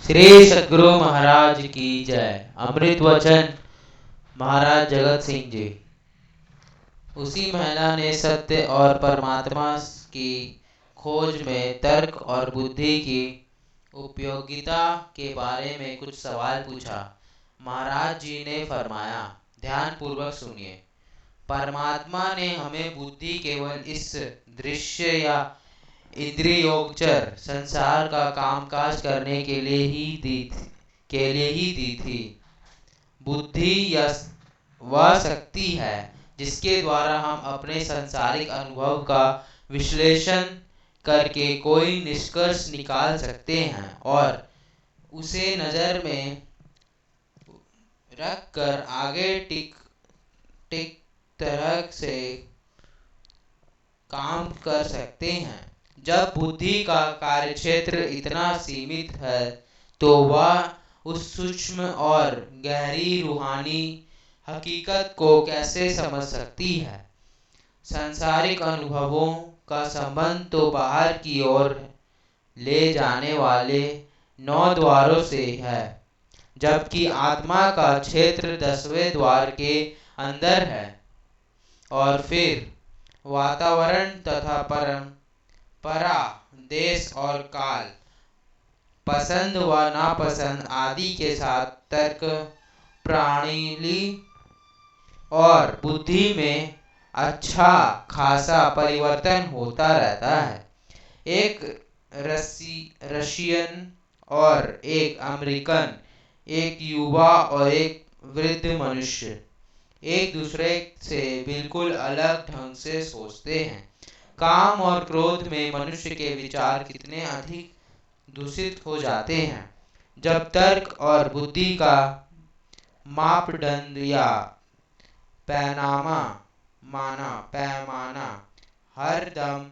श्री सद्गुरु महाराज की जय। अमृत वचन महाराज जगत सिंह जी। उसी महिला ने सत्य और परमात्मा की खोज में तर्क और बुद्धि की उपयोगिता के बारे में कुछ सवाल पूछा। महाराज जी ने फरमाया, ध्यान पूर्वक सुनिए। परमात्मा ने हमें बुद्धि केवल इस दृश्य या इंद्रियोगोचर संसार का कामकाज करने के लिए ही दी थी। बुद्धि वह शक्ति है जिसके द्वारा हम अपने सांसारिक अनुभव का विश्लेषण करके कोई निष्कर्ष निकाल सकते हैं और उसे नज़र में रख कर आगे टिक तरह से काम कर सकते हैं। जब बुद्धि का कार्यक्षेत्र इतना सीमित है तो वह उस सूक्ष्म और गहरी रूहानी हकीकत को कैसे समझ सकती है। सांसारिक अनुभवों का संबंध तो बाहर की ओर ले जाने वाले 9 द्वारों से है, जबकि आत्मा का क्षेत्र 10वें द्वार के अंदर है। और फिर वातावरण तथा परंपरा, देश और काल, पसंद व नापसंद आदि के साथ तर्क प्रणाली और बुद्धि में अच्छा खासा परिवर्तन होता रहता है। एक रशियन और एक अमेरिकन, एक युवा और एक वृद्ध मनुष्य एक दूसरे से बिल्कुल अलग ढंग से सोचते हैं। काम और क्रोध में मनुष्य के विचार कितने अधिक दूषित हो जाते हैं जब तर्क और बुद्धि का मापदंड या पैमाना हर दम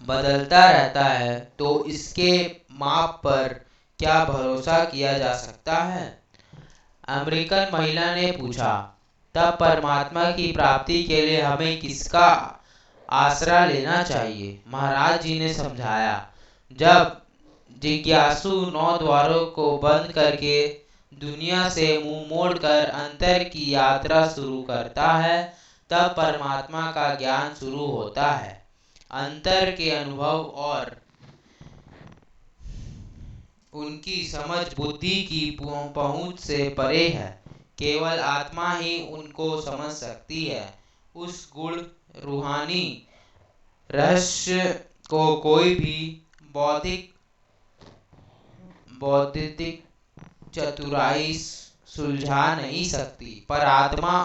बदलता रहता है, तो इसके माप पर क्या भरोसा किया जा सकता है। अमेरिकन महिला ने पूछा, तब परमात्मा की प्राप्ति के लिए हमें किसका आसरा लेना चाहिए। महाराज जी ने समझाया, जब जिज्ञासु 9 द्वारों को बंद करके दुनिया से मुंह मोड़कर अंतर की यात्रा शुरू करता है, तब परमात्मा का ज्ञान शुरू होता है। अंतर के अनुभव और उनकी समझ बुद्धि की पहुंच से परे है। केवल आत्मा ही उनको समझ सकती है। उस गुण रूहानी रहस्य को कोई भी बौद्धिक चतुराई सुलझा नहीं सकती, पर आत्मा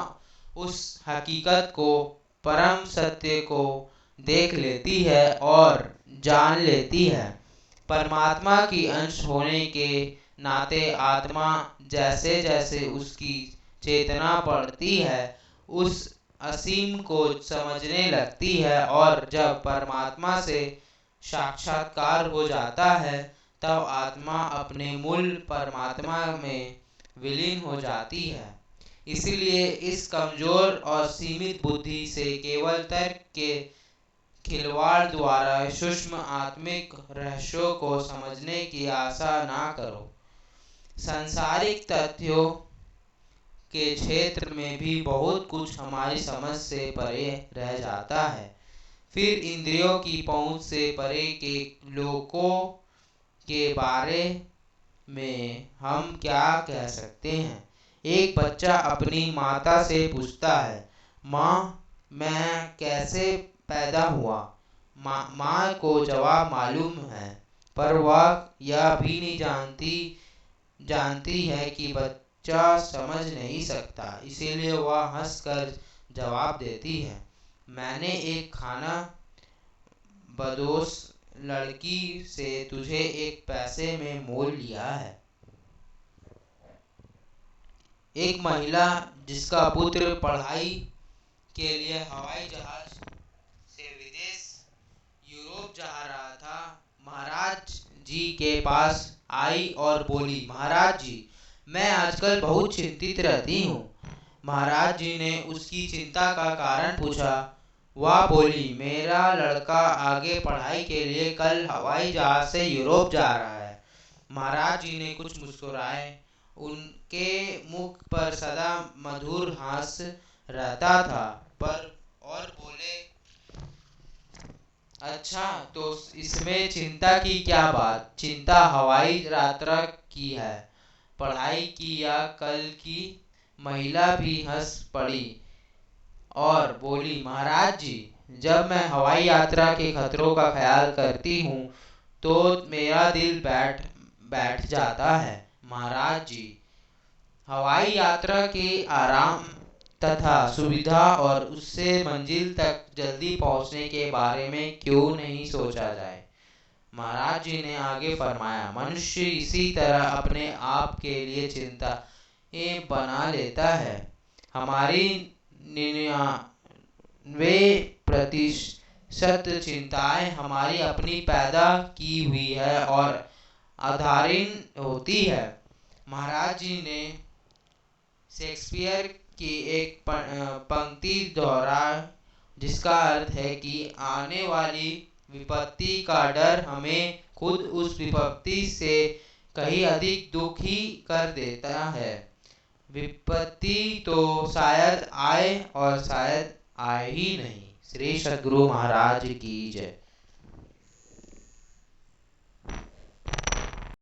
उस हकीकत को, परम सत्य को देख लेती है और जान लेती है। परमात्मा की अंश होने के नाते आत्मा जैसे जैसे उसकी चेतना बढ़ती है, उस असीम को समझने लगती है और जब परमात्मा से साक्षात्कार हो जाता है, तब आत्मा अपने मूल परमात्मा में विलीन हो जाती है। इसलिए इस कमजोर और सीमित बुद्धि से केवल तर्क के खिलवाड़ द्वारा सूक्ष्म आत्मिक रहस्यों को समझने की आशा ना करो। सांसारिक तथ्यों के क्षेत्र में भी बहुत कुछ हमारी समझ से परे रह जाता है। फिर इंद्रियों की पहुंच से परे के लोकों के बारे में हम क्या कह सकते हैं। एक बच्चा अपनी माता से पूछता है, माँ मैं कैसे पैदा हुआ। माँ को जवाब मालूम है, पर वह यह भी नहीं जानती है कि बच्चा समझ नहीं सकता, इसीलिए वह हंसकर जवाब देती है, मैंने एक खाना बदोश लड़की से तुझे 1 पैसे में मोल लिया है। एक महिला जिसका पुत्र पढ़ाई के लिए हवाई जहाज से विदेश यूरोप जा रहा था, महाराज जी के पास आई और बोली, महाराज जी मैं आजकल बहुत चिंतित रहती हूँ। महाराज जी ने उसकी चिंता का कारण पूछा। वह बोली, मेरा लड़का आगे पढ़ाई के लिए कल हवाई जहाज से यूरोप जा रहा है। महाराज जी ने कुछ मुस्कुराए। उनके मुख पर सदा मधुर हास्य रहता था। पर और बोले, अच्छा, तो इसमें चिंता की क्या बात? चिंता हवाई यात्रा की है, पढ़ाई की या कल की? महिला भी हंस पड़ी और बोली, महाराज जी, जब मैं हवाई यात्रा के खतरों का ख्याल करती हूँ तो मेरा दिल बैठ बैठ जाता है। महाराज जी, हवाई यात्रा के आराम तथा सुविधा और उससे मंजिल तक जल्दी पहुंचने के बारे में क्यों नहीं सोचा जाए? महाराज जी ने आगे फरमाया, मनुष्य इसी तरह अपने आप के लिए चिंता बना लेता है। हमारी 99% चिंताएं हमारी अपनी पैदा की हुई है और आधारहीन होती है। महाराज जी ने शेक्सपियर की एक पंक्ति दोहराई, जिसका अर्थ है कि आने वाली विपत्ति का डर हमें खुद उस विपत्ति से कहीं अधिक दुखी कर देता है। विपत्ति तो शायद आए और शायद आए ही नहीं। श्री सद्गुरु महाराज की जय।